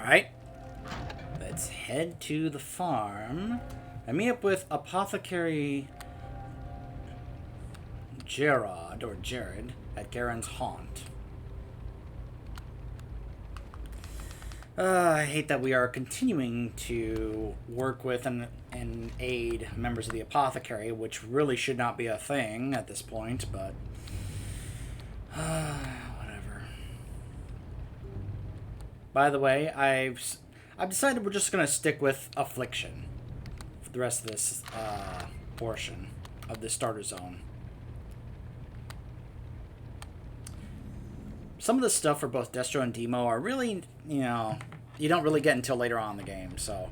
Alright. Let's head to the farm and meet up with Apothecary Jared at Garen's haunt. I hate that we are continuing to work with and aid members of the Apothecary, which really should not be a thing at this point, but whatever. By the way, I've decided we're just gonna stick with Affliction for the rest of this portion of the starter zone. Some of the stuff for both Destro and Demo are really, you know, you don't really get until later on in the game. So,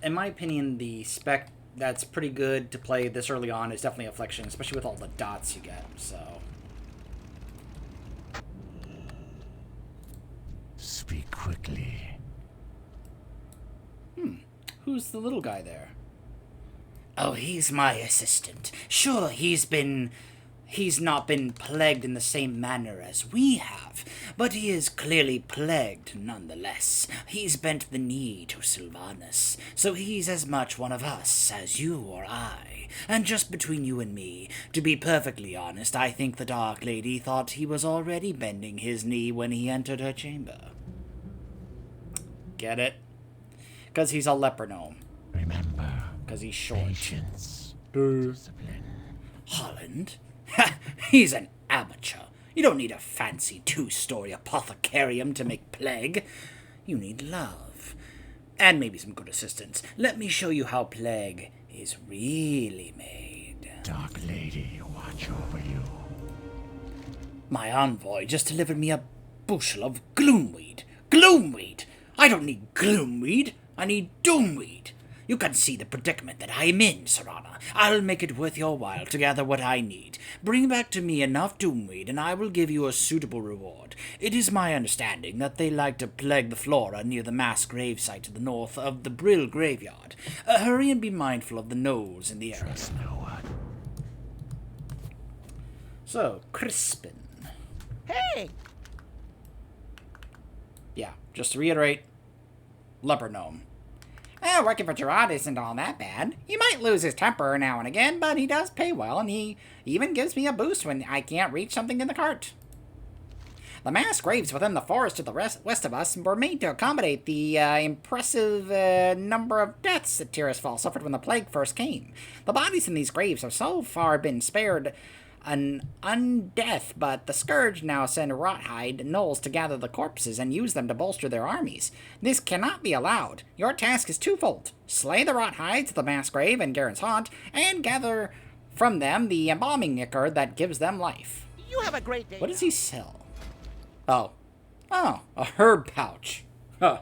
in my opinion, the spec that's pretty good to play this early on is definitely Affliction, especially with all the dots you get. So, speak quickly. Who's the little guy there? Oh, he's my assistant. Sure, he's not been plagued in the same manner as we have, but he is clearly plagued nonetheless. He's bent the knee to Sylvanas, so he's as much one of us as you or I. And just between you and me, to be perfectly honest, I think the Dark Lady thought he was already bending his knee when he entered her chamber. Get it? Because he's a leper gnome. Remember, Because he's short. patience, discipline. Holland? Ha! He's an amateur. You don't need a fancy two-story apothecarium to make plague. You need love. And maybe some good assistance. Let me show you how plague is really made. Dark Lady, watch over you. My envoy just delivered me a bushel of gloomweed. Gloomweed! I don't need gloomweed. I need doomweed. You can see the predicament that I am in, Serana. I'll make it worth your while to gather what I need. Bring back to me enough doomweed, and I will give you a suitable reward. It is my understanding that they like to plague the flora near the mass gravesite to the north of the Brill graveyard. Hurry and be mindful of the gnolls in the area. Trust no one. So, Crispin. Hey! Yeah, just to reiterate, leper gnome. Well, working for Gerard isn't all that bad. He might lose his temper now and again, but he does pay well, and he even gives me a boost when I can't reach something in the cart. The mass graves within the forest to the west of us were made to accommodate the impressive number of deaths that Tirisfal suffered when the plague first came. The bodies in these graves have so far been spared an undeath, but the Scourge now send Rothhide gnolls to gather the corpses and use them to bolster their armies. This cannot be allowed. Your task is twofold. Slay the Rothides at the mass grave and Garen's haunt, and gather from them the embalming ichor that gives them life. You have a great day. What does he sell? Oh, a herb pouch. Huh.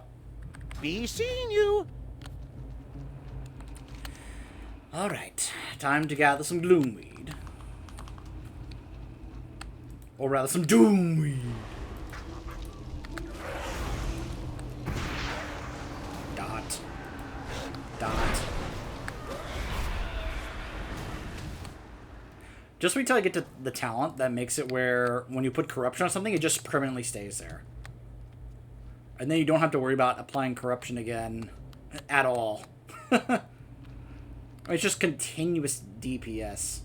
Be seeing you. Alright, time to gather some gloomweed. Or rather, some doomweed. Dot. Just wait till I get to the talent that makes it where when you put corruption on something, it just permanently stays there. And then you don't have to worry about applying corruption again at all. It's just continuous DPS.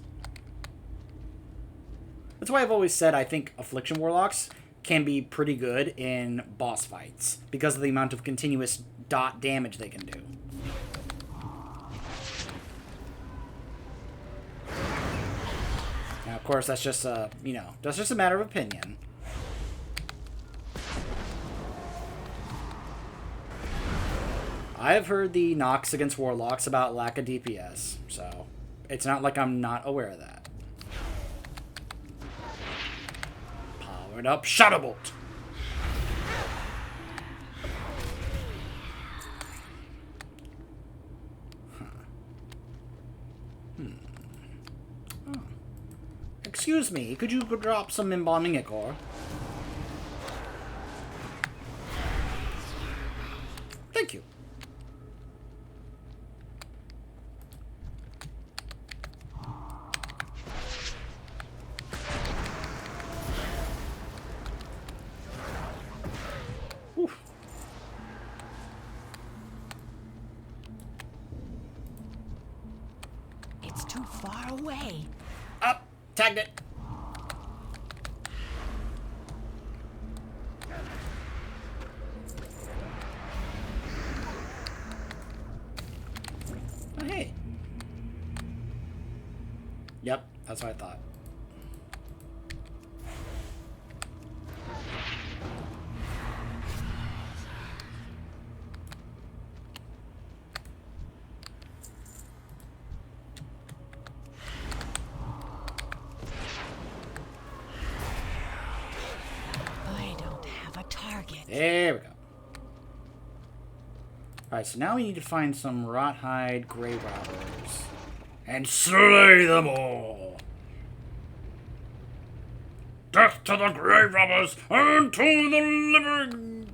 That's why I've always said I think Affliction Warlocks can be pretty good in boss fights because of the amount of continuous dot damage they can do. Now, of course, that's just a, that's just a matter of opinion. I have heard the knocks against Warlocks about lack of DPS, so it's not like I'm not aware of that. Powered up Shadowbolt. Oh. Excuse me, could you drop some embalming ichor? Thank you. way. Up! Tagged it! Oh, hey. Yep, that's what I thought. I don't have a target. There we go. Alright, so now we need to find some Rothhide Grave Robbers. And slay them all! Death to the Grave Robbers and to the living!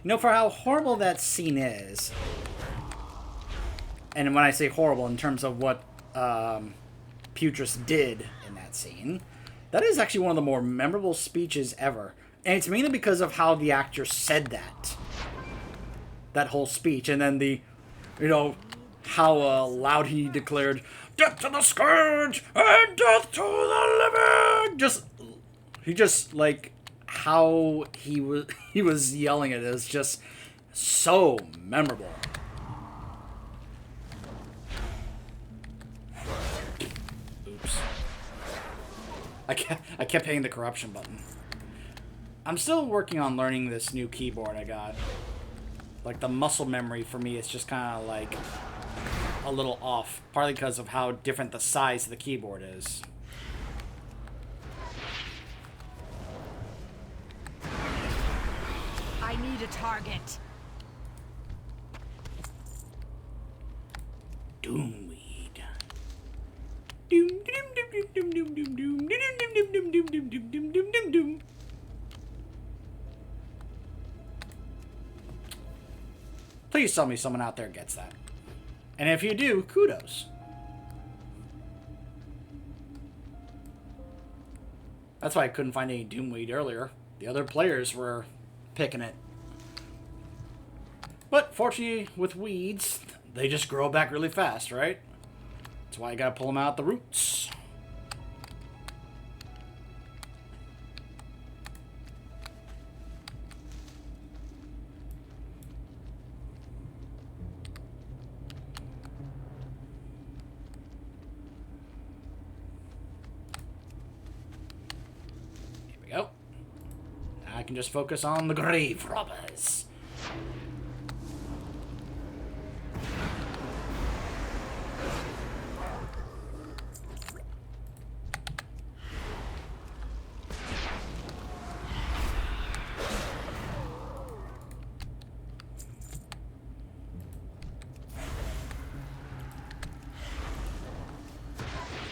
You know, for how horrible that scene is, and when I say horrible in terms of what Putris did in that scene, that is actually one of the more memorable speeches ever. And it's mainly because of how the actor said that whole speech, and then how loud he declared, "Death to the Scourge and death to the living!" How he was yelling it is just so memorable. Oops. I kept hitting the corruption button. I'm still working on learning this new keyboard I got. Like, the muscle memory for me is just kind of like a little off, partly because of how different the size of the keyboard is. I need a target. Doomweed. Doom doom doom doom doom doom doom doom doom doom doom doom doom doom doom doom doom. Please tell me someone out there gets that. And if you do, kudos. That's why I couldn't find any Doomweed earlier. The other players were picking it. But fortunately, with weeds, they just grow back really fast, right? That's why you gotta pull them out the roots. Here we go. Now I can just focus on the grave robbers.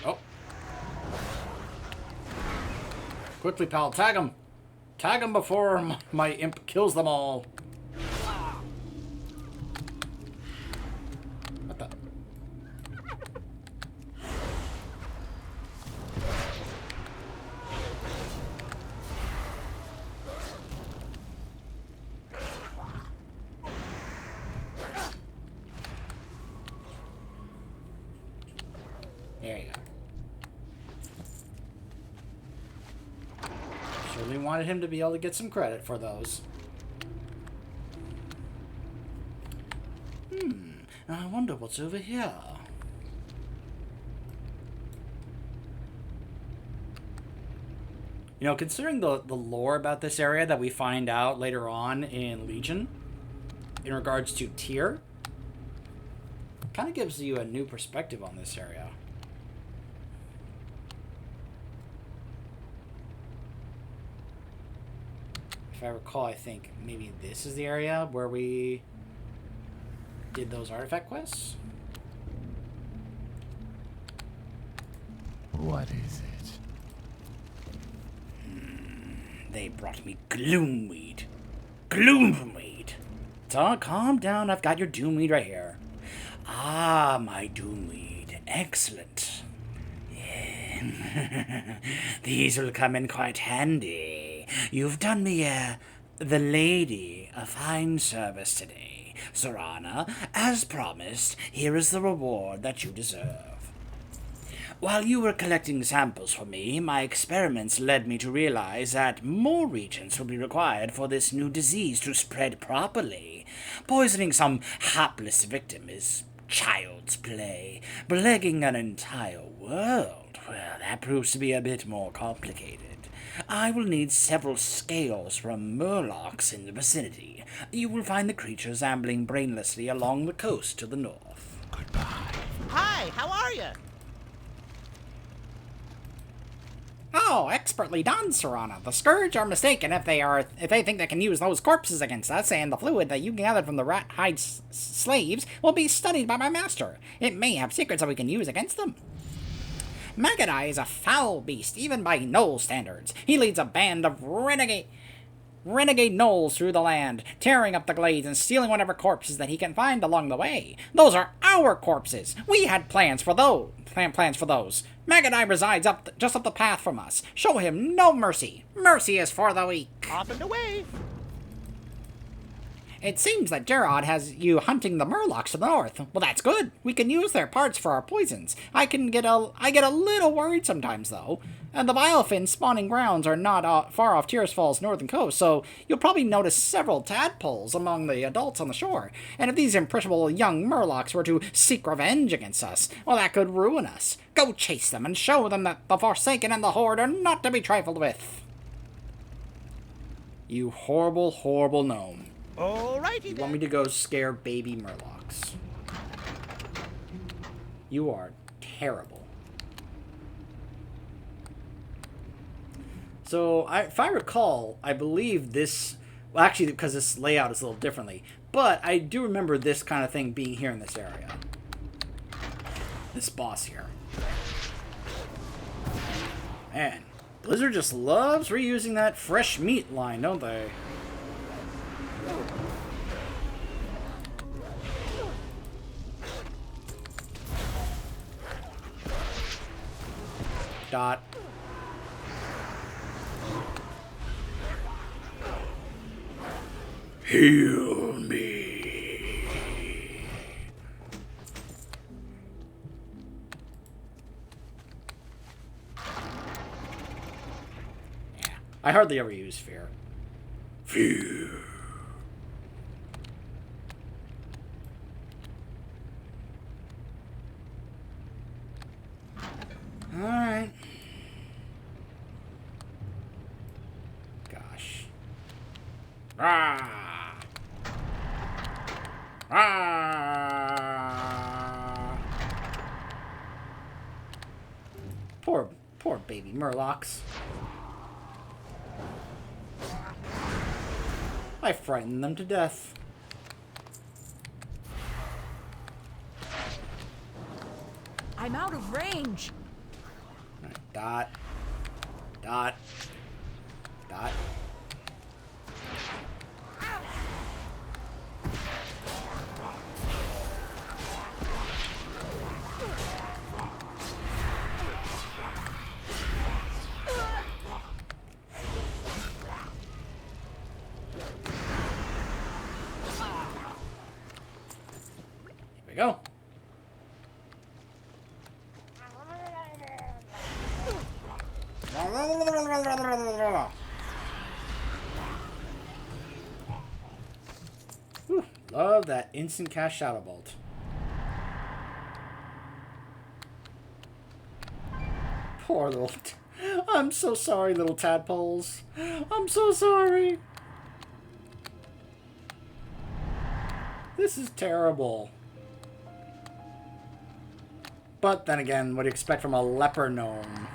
Oh. Quickly, pal, tag him. Tag him before my imp kills them all. What the? There you go. Surely wanted him to be able to get some credit for those. I wonder what's over here. You know, considering the lore about this area that we find out later on in Legion, in regards to tier, kind of gives you a new perspective on this area. If I recall, I think maybe this is the area where we did those artifact quests. What is it? They brought me Gloomweed. Gloomweed. So calm down, I've got your Doomweed right here. Ah, my Doomweed. Excellent. Yeah. These will come in quite handy. You've done me a the lady a fine service today. Serana, as promised, here is the reward that you deserve. While you were collecting samples for me, my experiments led me to realize that more reagents will be required for this new disease to spread properly. Poisoning some hapless victim is child's play. Plaguing an entire world, well, that proves to be a bit more complicated. I will need several scales from murlocs in the vicinity. You will find the creatures ambling brainlessly along the coast to the north. Goodbye. Hi, how are you? Oh, expertly done, Serana. The Scourge are mistaken if they think they can use those corpses against us, and the fluid that you gathered from the rat-hide slaves will be studied by my master. It may have secrets that we can use against them. Magadai is a foul beast, even by Knoll standards. He leads a band of renegade gnolls through the land, tearing up the glades and stealing whatever corpses that he can find along the way. Those are our corpses. We had plans for those. Magadai resides just up the path from us. Show him no mercy. Mercy is for the weak. Off and away. It seems that Gerard has you hunting the murlocs to the north. Well, that's good. We can use their parts for our poisons. I get a little worried sometimes, though. And the biofin spawning grounds are not far off Tearsfall's northern coast, so you'll probably notice several tadpoles among the adults on the shore. And if these impressionable young murlocs were to seek revenge against us, well, that could ruin us. Go chase them and show them that the Forsaken and the Horde are not to be trifled with. You horrible, horrible gnome. Alrighty You then. want me to go scare baby murlocs? You are terrible. So, if I recall, I believe this... Well, actually, because this layout is a little differently. But I do remember this kind of thing being here in this area. This boss here. Man, Blizzard just loves reusing that fresh meat line, don't they? Dot. Heal me. Yeah, I hardly ever use fear. Fear. Alright. Gosh. Ah! Ah! Poor baby murlocs. I frightened them to death. I'm out of range. Right, dot. Dot. Dot. Here we go. Whew, love that instant cast Shadow Bolt. Poor little... I'm so sorry, little tadpoles. I'm so sorry. This is terrible. But then again, what do you expect from a leper gnome?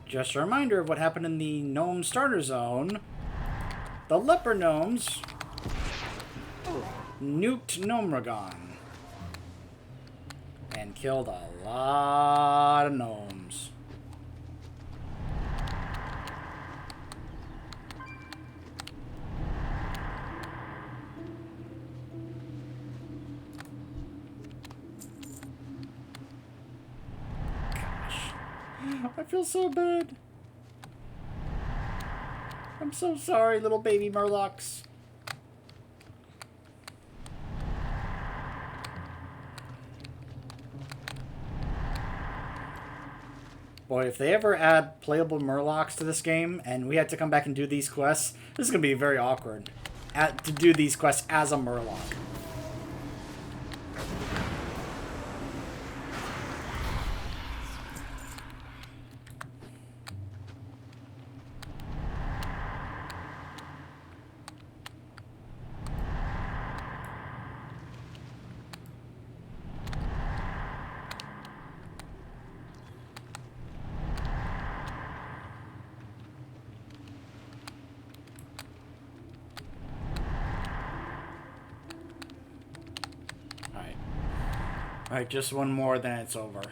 Just a reminder of what happened in the gnome starter zone. The leper gnomes nuked Gnomragon and killed a lot of gnomes. I feel so bad. I'm so sorry, little baby Murlocs. Boy, if they ever add playable Murlocs to this game, and we had to come back and do these quests, this is going to be very awkward. To do these quests as a Murloc. Alright, just one more, then it's over. Okay.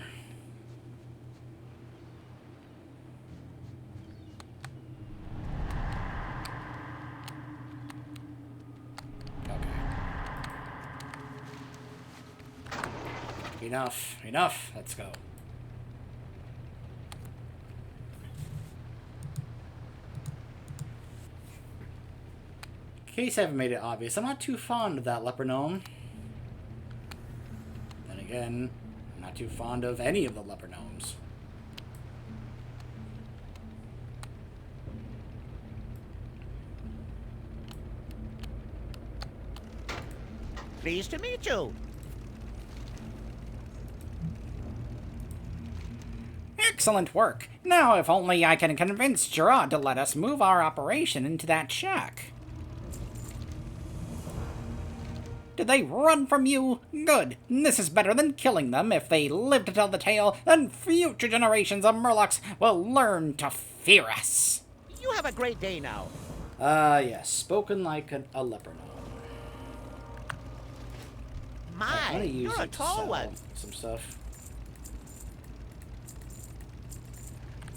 Enough. Enough. Let's go. In case I haven't made it obvious, I'm not too fond of that leper gnome. Again, I'm not too fond of any of the leper gnomes. Pleased to meet you. Excellent work. Now, if only I can convince Gerard to let us move our operation into that shack. Did they run from you? Good. This is better than killing them. If they live to tell the tale, then future generations of Murlocs will learn to fear us. You have a great day now. Yes. Spoken like a leper gnome. I'm My, gonna use you're a it to tall sell one. some stuff.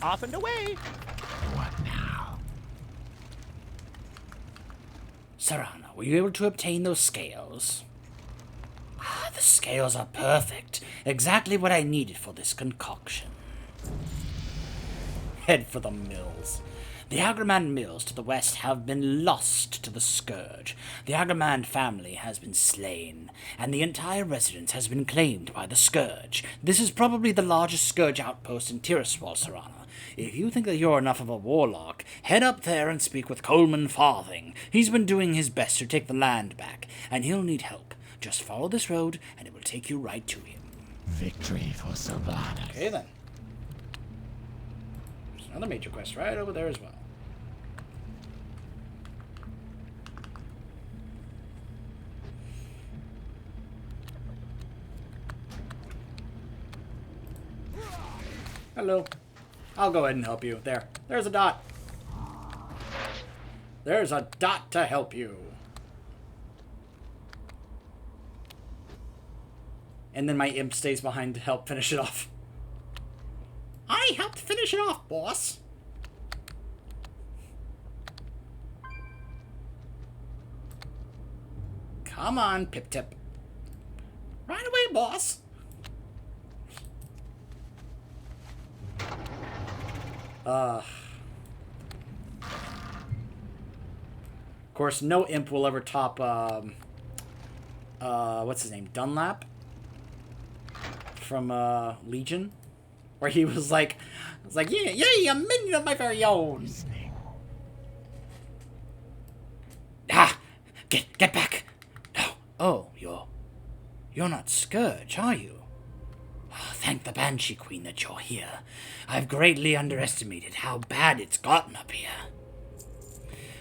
Off and away. What now? Serana, were you able to obtain those scales? Ah, the scales are perfect. Exactly what I needed for this concoction. Head for the mills. The Agremand mills to the west have been lost to the Scourge. The Agremand family has been slain, and the entire residence has been claimed by the Scourge. This is probably the largest Scourge outpost in Tiriswal, Serana. If you think that you're enough of a warlock, head up there and speak with Coleman Farthing. He's been doing his best to take the land back, and he'll need help. Just follow this road, and it will take you right to him. Victory for Sylvanas. Okay, then. There's another major quest right over there as well. Hello. I'll go ahead and help you. There's a dot. There's a dot to help you. And then my imp stays behind to help finish it off. I helped finish it off, boss. Come on, Pip Tip. Right away, boss. Of course, no imp will ever top, what's his name? Dunlap? From, Legion? Where he was like, yeah, a minion of my very own. Listening. Ah! Get back! No. Oh, you're not Scourge, are you? Oh, thank the Banshee Queen that you're here. I've greatly underestimated how bad it's gotten up here.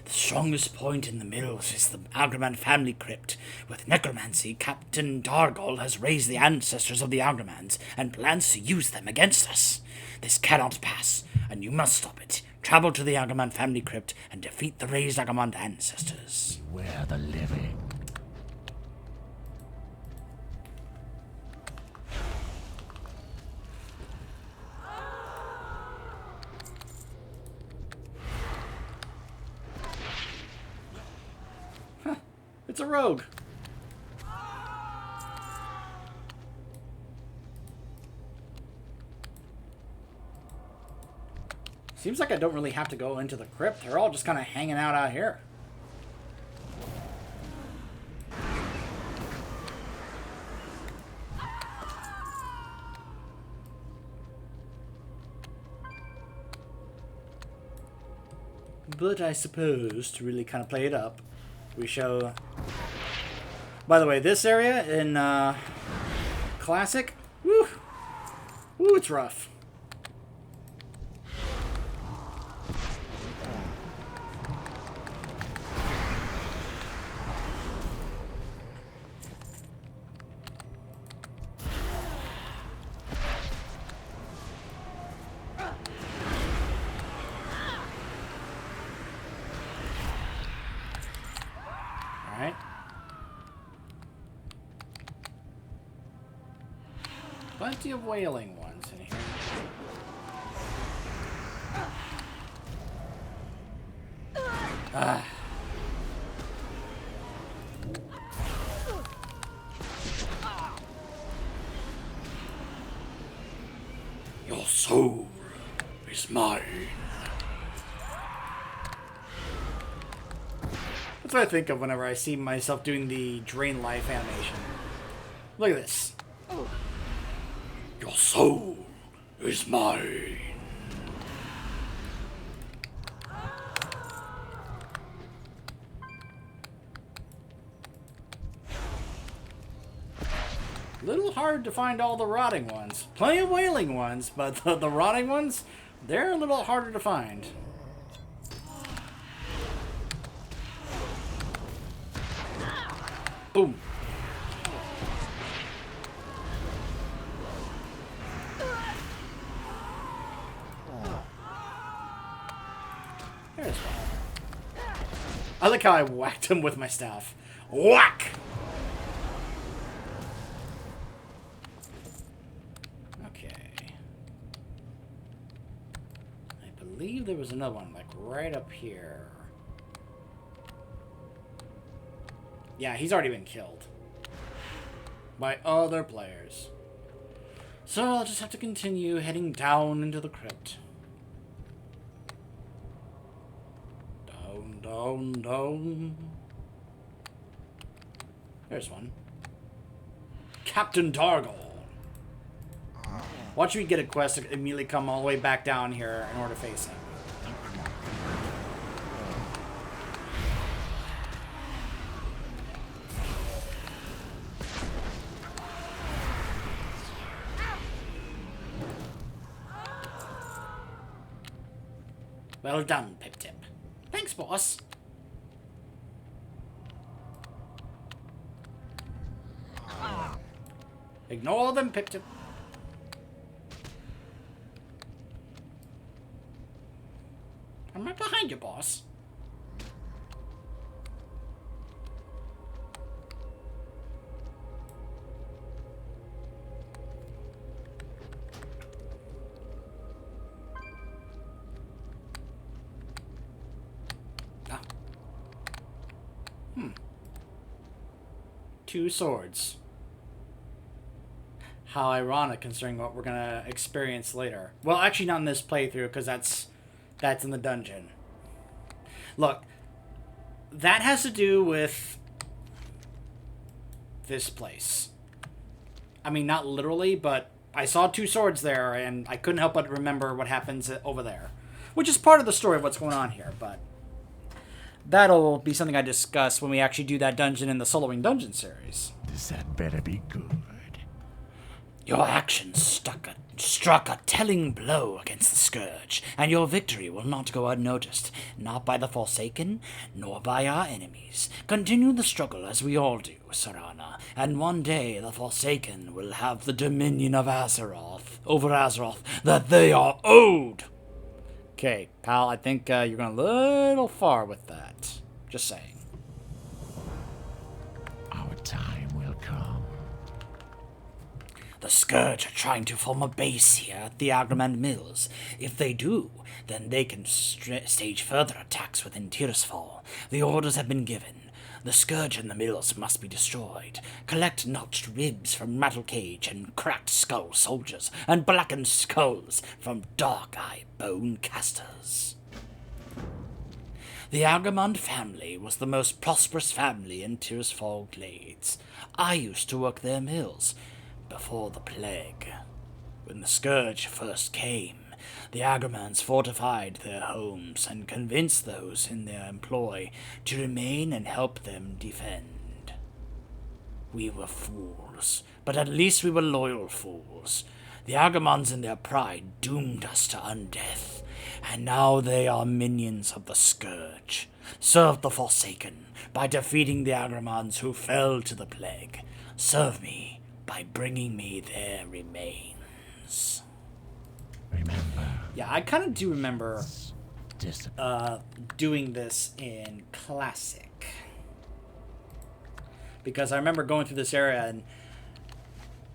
The strongest point in the mills is the Agremand family crypt. With necromancy, Captain Dargol has raised the ancestors of the Agremans and plans to use them against us. This cannot pass, and you must stop it. Travel to the Agremand family crypt and defeat the raised Agremand ancestors. Beware the living. It's a rogue. Seems like I don't really have to go into the crypt. They're all just kind of hanging out here. But I suppose, to really kind of play it up, we show... By the way, this area in Classic, woo, it's rough. Alright. Plenty of wailing ones in here. Ah. Your soul is mine. That's what I think of whenever I see myself doing the drain life animation. Look at this. Your soul is mine. Little hard to find all the rotting ones. Plenty of wailing ones, but the rotting ones, they're a little harder to find. Boom. There's one. I like how I whacked him with my staff. Whack! Okay. I believe there was another one, like right up here. Yeah, he's already been killed by other players. So I'll just have to continue heading down into the crypt. Down, down, down. There's one. Captain Dargle. Watch me get a quest to immediately come all the way back down here in order to face him. Well done, Pip-Tip. Thanks, boss. Ignore them, Pip-Tip. I'm right behind you, boss. Two swords. How ironic, considering what we're gonna experience later. Well, actually not in this playthrough, because that's in the dungeon. Look, that has to do with this place. I mean, not literally, but I saw two swords there, and I couldn't help but remember what happens over there. Which is part of the story of what's going on here, but that'll be something I discuss when we actually do that dungeon in the Soloing Dungeon series. This had better be good. Your actions struck a telling blow against the Scourge, and your victory will not go unnoticed, not by the Forsaken, nor by our enemies. Continue the struggle as we all do, Serana, and one day the Forsaken will have the dominion of Azeroth, over Azeroth, that they are owed. Okay, pal, I think you're going a little far with that. Just saying. Our time will come. The Scourge are trying to form a base here at the Agremand Mills. If they do, then they can stage further attacks within Tirisfal. The orders have been given. The scourge and the mills must be destroyed. Collect notched ribs from rattle cage and cracked skull soldiers, and blackened skulls from dark-eye bone casters. The Agamond family was the most prosperous family in Tirisfal Glades. I used to work their mills before the plague. When the scourge first came, the Agamans fortified their homes and convinced those in their employ to remain and help them defend. We were fools, but at least we were loyal fools. The Agamans in their pride doomed us to undeath, and now they are minions of the scourge. Serve the Forsaken by defeating the Agamans who fell to the plague. Serve me by bringing me their remains. Remember, Yeah, I kind of do remember discipline. doing this in Classic. Because I remember going through this area and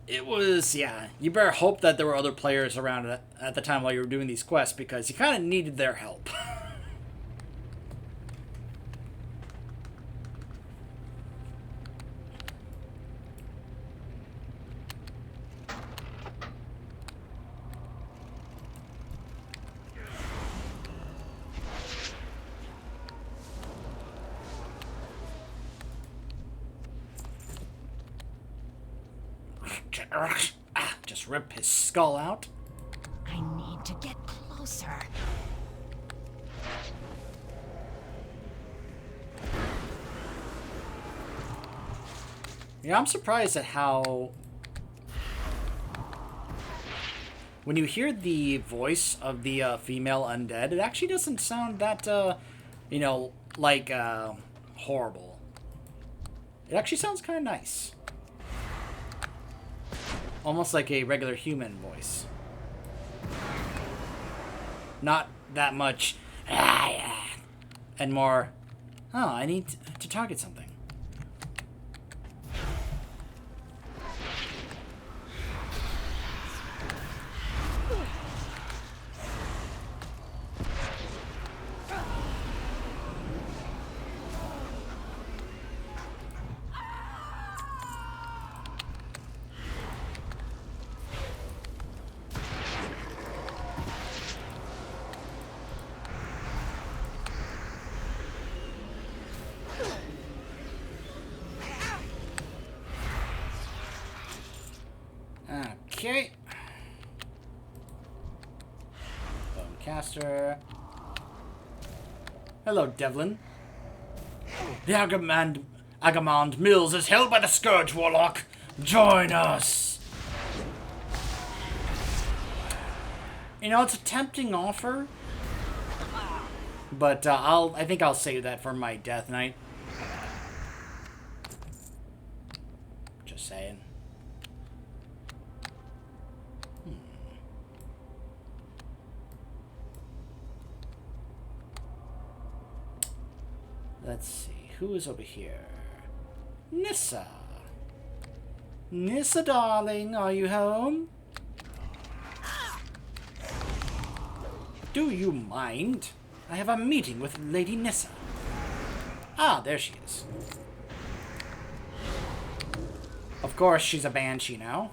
it was, yeah, you better hope that there were other players around at the time while you were doing these quests because you kind of needed their help. Just rip his skull out. I need to get closer. Yeah, I'm surprised at how... When you hear the voice of the female undead, it actually doesn't sound that, like, horrible. It actually sounds kind of nice. Almost like a regular human voice. Not that much... And more... Oh, I need to target something. Okay. Caster. Hello, Devlin. The Agamond Mills is held by the Scourge Warlock. Join us. You know, it's a tempting offer, but I think I'll save that for my Death Knight. Just saying. Let's see, who is over here? Nissa. Nissa, darling, are you home? Do you mind? I have a meeting with Lady Nissa. Ah, there she is. Of course, she's a banshee now.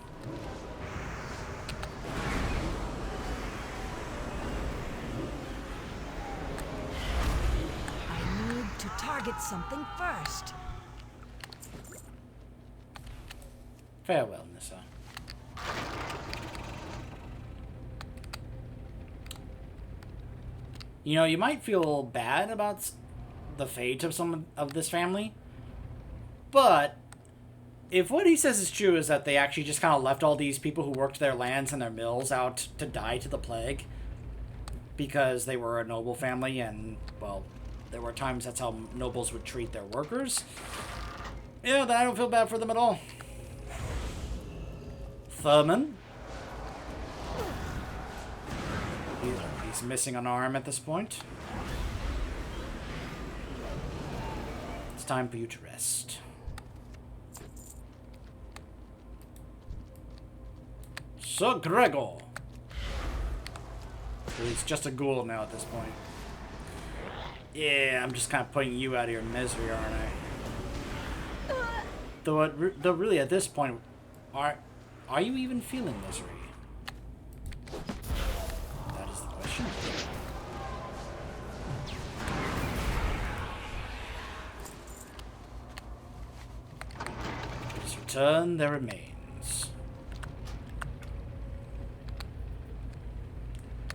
To target something first. Farewell, Nissa. You know, you might feel bad about the fate of some of this family, but if what he says is true is that they actually just kind of left all these people who worked their lands and their mills out to die to the plague because they were a noble family and, well, there were times that's how nobles would treat their workers. Yeah, then I don't feel bad for them at all. Thurman. He's missing an arm at this point. It's time for you to rest. Sir Gregor. He's just a ghoul now at this point. Yeah, I'm just kind of putting you out of your misery, aren't I? Though really at this point, are you even feeling misery? That is the question. Let's return their remains.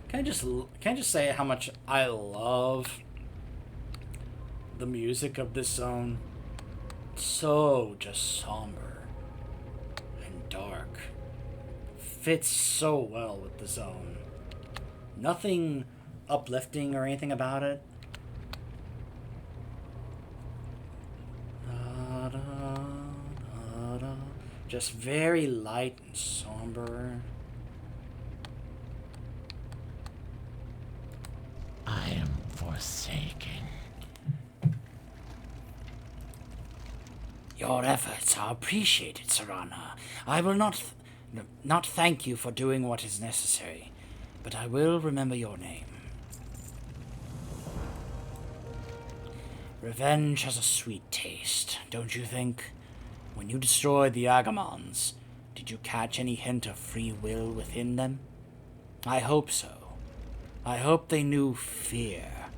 Can I just say how much I love the music of this zone? So just somber and dark. Fits so well with the zone. Nothing uplifting or anything about it. Just very light and somber. I am forsaken. Your efforts are appreciated, Serana. I will not thank you for doing what is necessary, but I will remember your name. Revenge has a sweet taste, don't you think? When you destroyed the Agamons, did you catch any hint of free will within them? I hope so. I hope they knew fear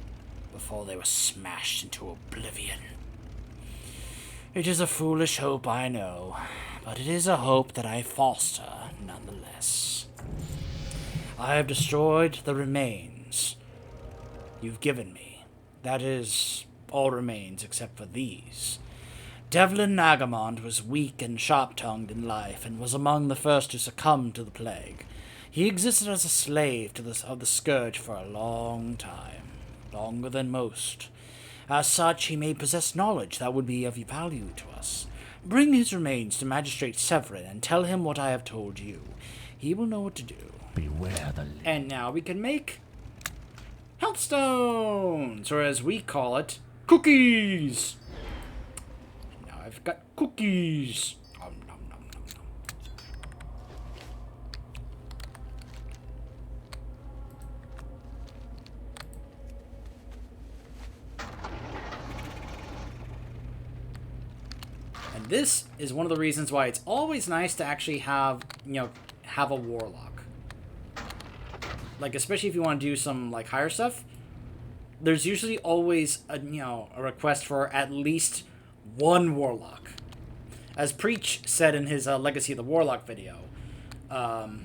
before they were smashed into oblivion. It is a foolish hope, I know, but it is a hope that I foster nonetheless. I have destroyed the remains you've given me. That is, all remains except for these. Devlin Agamond was weak and sharp-tongued in life, and was among the first to succumb to the plague. He existed as a slave of the Scourge for a long time, longer than most. As such, he may possess knowledge that would be of value to us. Bring his remains to Magistrate Severin and tell him what I have told you. He will know what to do. Beware the... And now we can make health stones, or as we call it, cookies. Now I've got cookies. Nom, nom, nom, nom, nom. And this is one of the reasons why it's always nice to actually have a warlock. Like, especially if you want to do some, like, higher stuff, there's usually always a request for at least one warlock. As Preach said in his Legacy of the Warlock video, no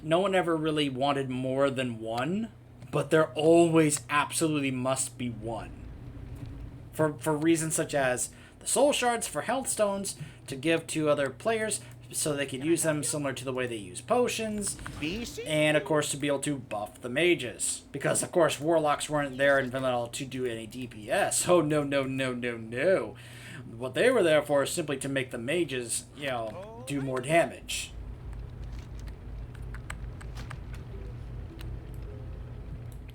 one ever really wanted more than one, but there always absolutely must be one. For reasons such as the soul shards for health stones to give to other players so they can use them similar to the way they use potions, and of course to be able to buff the mages, because of course warlocks weren't there in vanilla to do any DPS. Oh no, no, no, no, no. What they were there for is simply to make the mages, do more damage.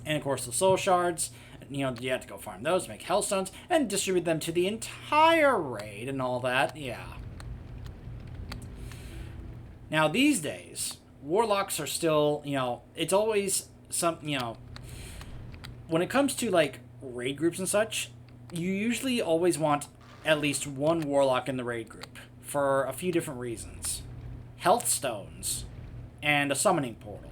And of course the soul shards, you have to go farm those, make hellstones, and distribute them to the entire raid and all that, yeah. Now, these days, warlocks are still, it's always some, when it comes to, like, raid groups and such, you usually always want at least one warlock in the raid group for a few different reasons. Health stones and a summoning portal.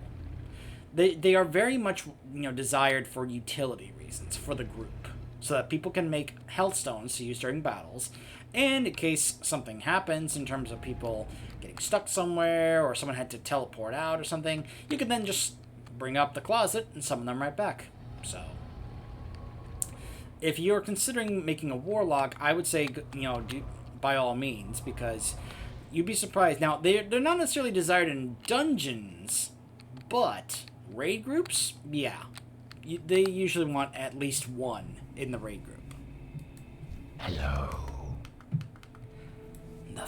They are very much, desired for utility reasons for the group, so that people can make health stones to use during battles, and in case something happens in terms of people getting stuck somewhere, or someone had to teleport out or something, you can then just bring up the closet and summon them right back. So, if you're considering making a warlock, I would say, do by all means, because you'd be surprised. Now, they're not necessarily desired in dungeons, but raid groups, yeah. They usually want at least one in the raid group. Hello. The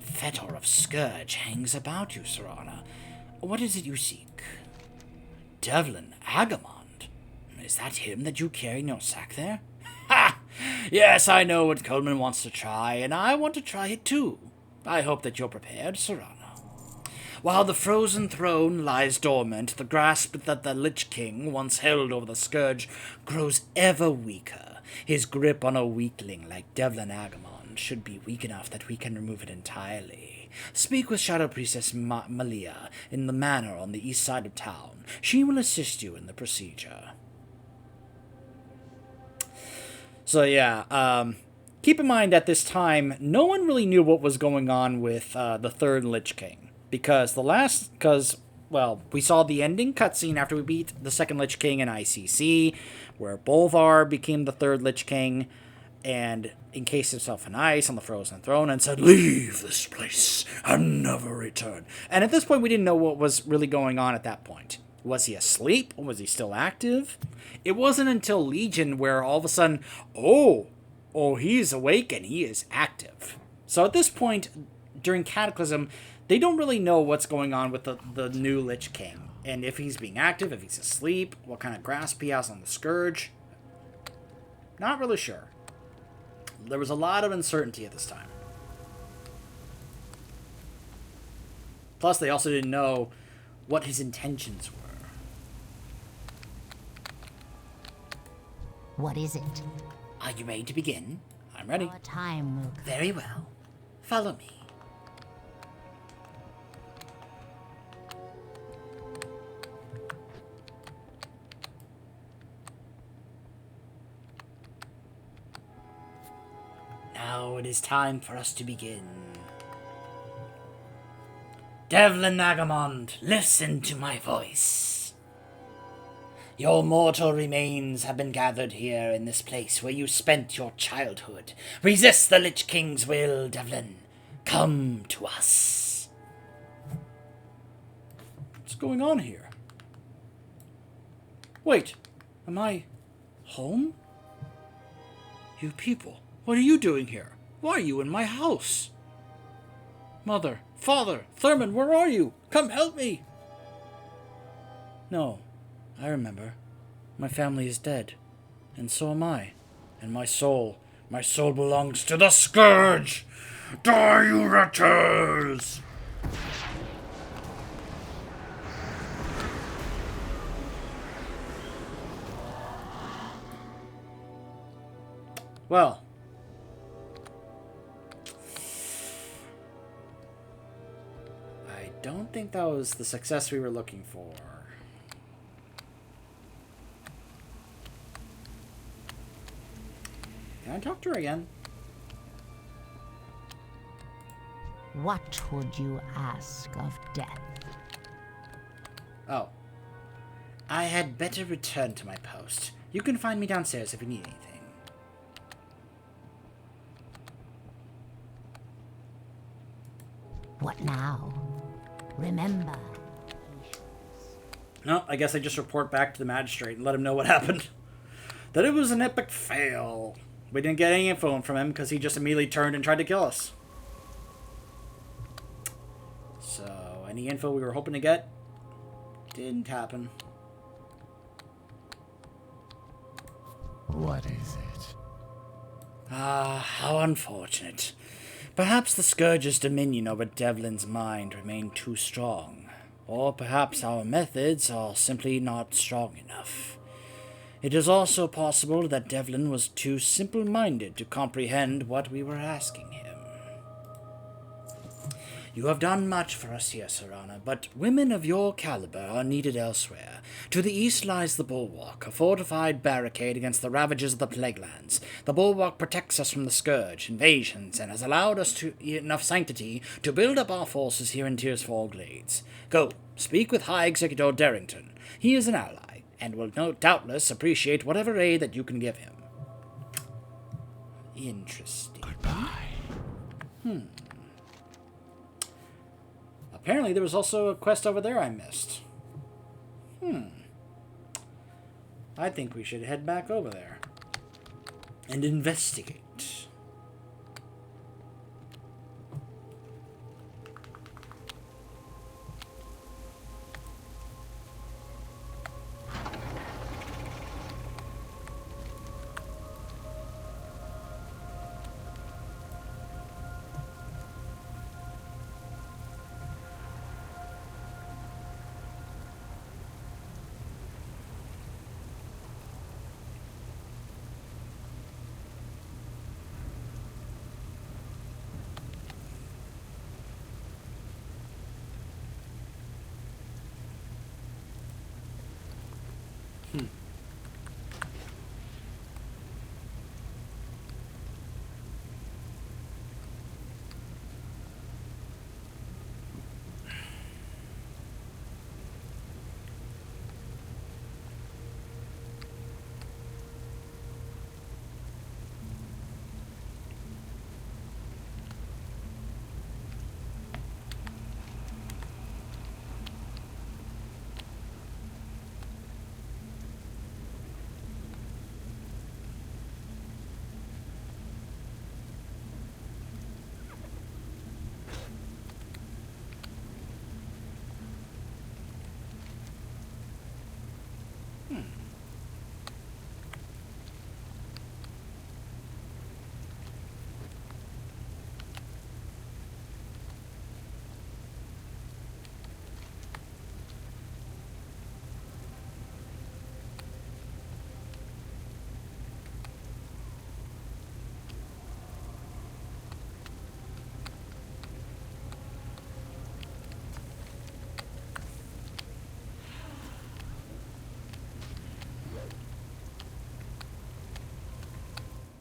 fetor of Scourge hangs about you, Serana. What is it you seek? Devlin Agamond? Is that him that you carry in your sack there? Ha! Yes, I know what Coleman wants to try, and I want to try it too. I hope that you're prepared, Serana. While the frozen throne lies dormant, the grasp that the Lich King once held over the Scourge grows ever weaker, his grip on a weakling like Devlin Agamond should be weak enough that we can remove it entirely. Speak with Shadow Priestess Malia in the manor on the east side of town. She will assist you in the procedure. So yeah, keep in mind at this time, no one really knew what was going on with the third Lich King. Because we saw the ending cutscene after we beat the second Lich King in ICC, where Bolvar became the third Lich King, and encased himself in ice on the frozen throne and said, "Leave this place and never return." And at this point, we didn't know what was really going on at that point. Was he asleep? Or was he still active? It wasn't until Legion where all of a sudden, oh, he's awake and he is active. So at this point, during Cataclysm, they don't really know what's going on with the new Lich King. And if he's being active, if he's asleep, what kind of grasp he has on the Scourge. Not really sure. There was a lot of uncertainty at this time. Plus, they also didn't know what his intentions were. What is it? Are you ready to begin? I'm ready. Our time will come. Very well. Follow me. Now it is time for us to begin. Devlin Nagamond, listen to my voice. Your mortal remains have been gathered here in this place where you spent your childhood. Resist the Lich King's will, Devlin. Come to us. What's going on here? Wait, am I home? You people, what are you doing here? Why are you in my house? Mother, Father, Thurman, where are you? Come help me! No, I remember. My family is dead, and so am I. And my soul belongs to the Scourge! Die, you wretches! Well, I don't think that was the success we were looking for. Can I talk to her again? What would you ask of death? Oh. I had better return to my post. You can find me downstairs if you need anything. What now? Remember. No, I guess I just report back to the magistrate and let him know what happened. That it was an epic fail. We didn't get any info from him because he just immediately turned and tried to kill us. So, any info we were hoping to get didn't happen. What is it? Ah, how unfortunate. Perhaps the Scourge's dominion over Devlin's mind remained too strong. Or perhaps our methods are simply not strong enough. It is also possible that Devlin was too simple-minded to comprehend what we were asking him. You have done much for us here, Serana, but women of your caliber are needed elsewhere. To the east lies the Bulwark, a fortified barricade against the ravages of the Plaguelands. The Bulwark protects us from the Scourge, invasions, and has allowed us enough sanctity to build up our forces here in Tearsfall Glades. Go, speak with High Executor Darrington. He is an ally, and will doubtless appreciate whatever aid that you can give him. Interesting. Goodbye. Apparently there was also a quest over there I missed. I think we should head back over there and investigate.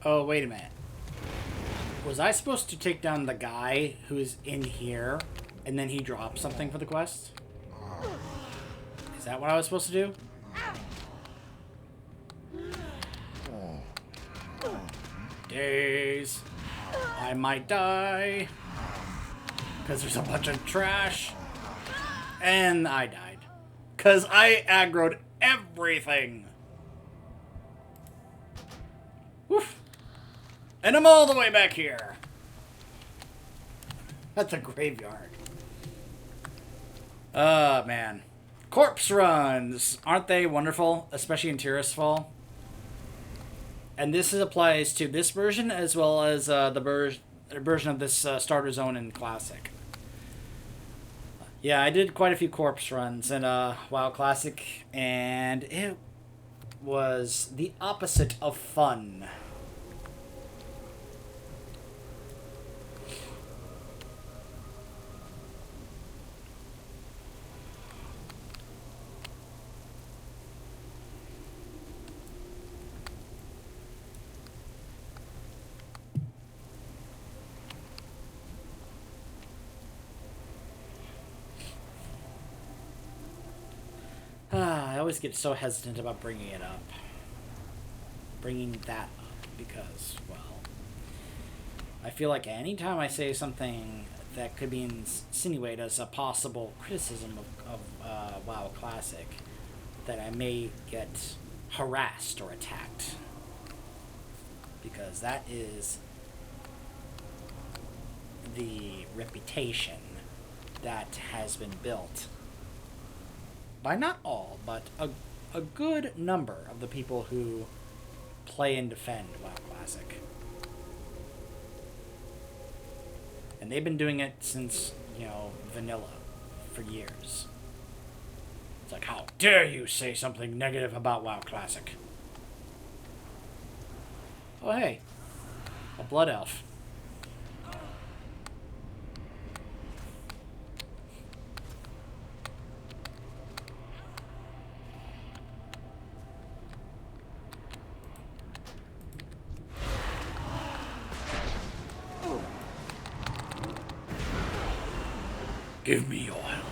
Oh, wait a minute. Was I supposed to take down the guy who's in here, and then he drops something for the quest? Is that what I was supposed to do? Days. I might die. Because there's a bunch of trash. And I died. Because I aggroed everything. Woof. And I'm all the way back here. That's a graveyard. Man. Corpse runs. Aren't they wonderful? Especially in Tirisfal. And this applies to this version as well as the version of this starter zone in Classic. Yeah, I did quite a few corpse runs in WoW Classic, and it was the opposite of fun. I always get so hesitant about bringing it up. Bringing that up because, well, I feel like anytime I say something that could be insinuated as a possible criticism of WoW Classic, that I may get harassed or attacked. Because that is the reputation that has been built by not all, but a good number of the people who play and defend WoW Classic. And they've been doing it since, vanilla for years. It's like, how dare you say something negative about WoW Classic? Oh, hey. A blood elf. Give me your health.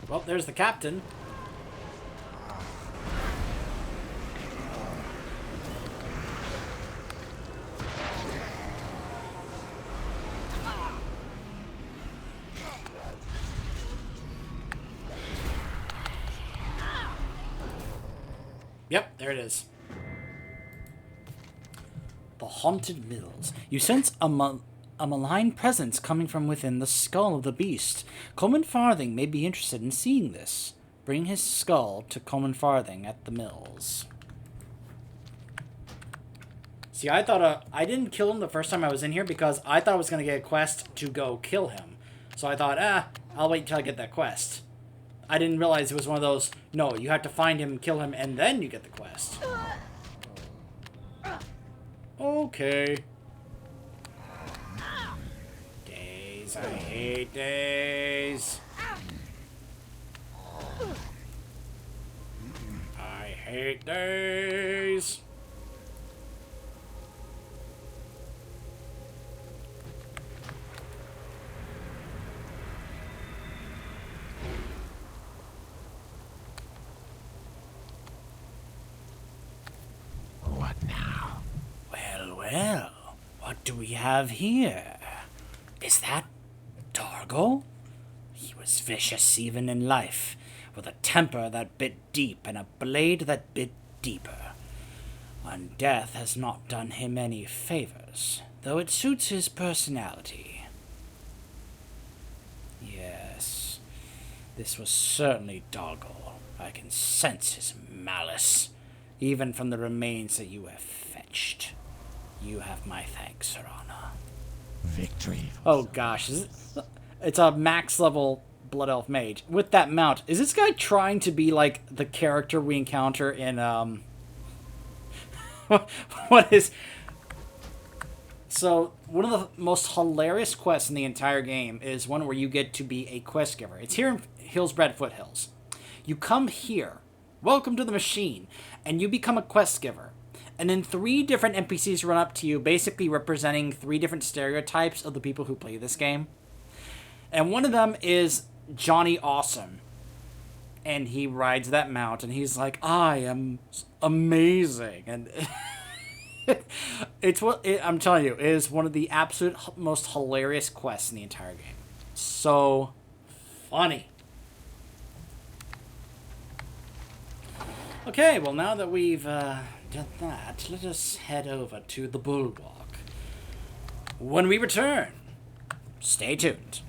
Well, there's the captain. Yep, there it is. The Haunted Mills. You sense a malign presence coming from within the skull of the beast. Coleman Farthing may be interested in seeing this. Bring his skull to Coleman Farthing at the mills. See, I thought I didn't kill him the first time I was in here because I thought I was going to get a quest to go kill him. So I thought, I'll wait until I get that quest. I didn't realize it was one of those, no, you have to find him, kill him, and then you get the quest. Okay. Days, I hate days. I hate days. What now? Well, well, what do we have here? Is that Dargo? He was vicious even in life, with a temper that bit deep and a blade that bit deeper. And death has not done him any favors, though it suits his personality. Yes, this was certainly Dargo. I can sense his malice, even from the remains that you have fetched. You have my thanks, Your Honor. Victory. Oh gosh, it's a max level Blood Elf Mage. With that mount, is this guy trying to be like the character we encounter in, what is... So, one of the most hilarious quests in the entire game is one where you get to be a quest giver. It's here in Hillsbred Foothills. You come here, welcome to the machine, and you become a quest giver. And then 3 different NPCs run up to you, basically representing 3 different stereotypes of the people who play this game. And one of them is Johnny Awesome. And he rides that mount, and he's like, I am amazing. And I'm telling you, it is one of the absolute most hilarious quests in the entire game. So funny. Okay, well, now that we've done that, let us head over to the Bulwark. When we return, stay tuned.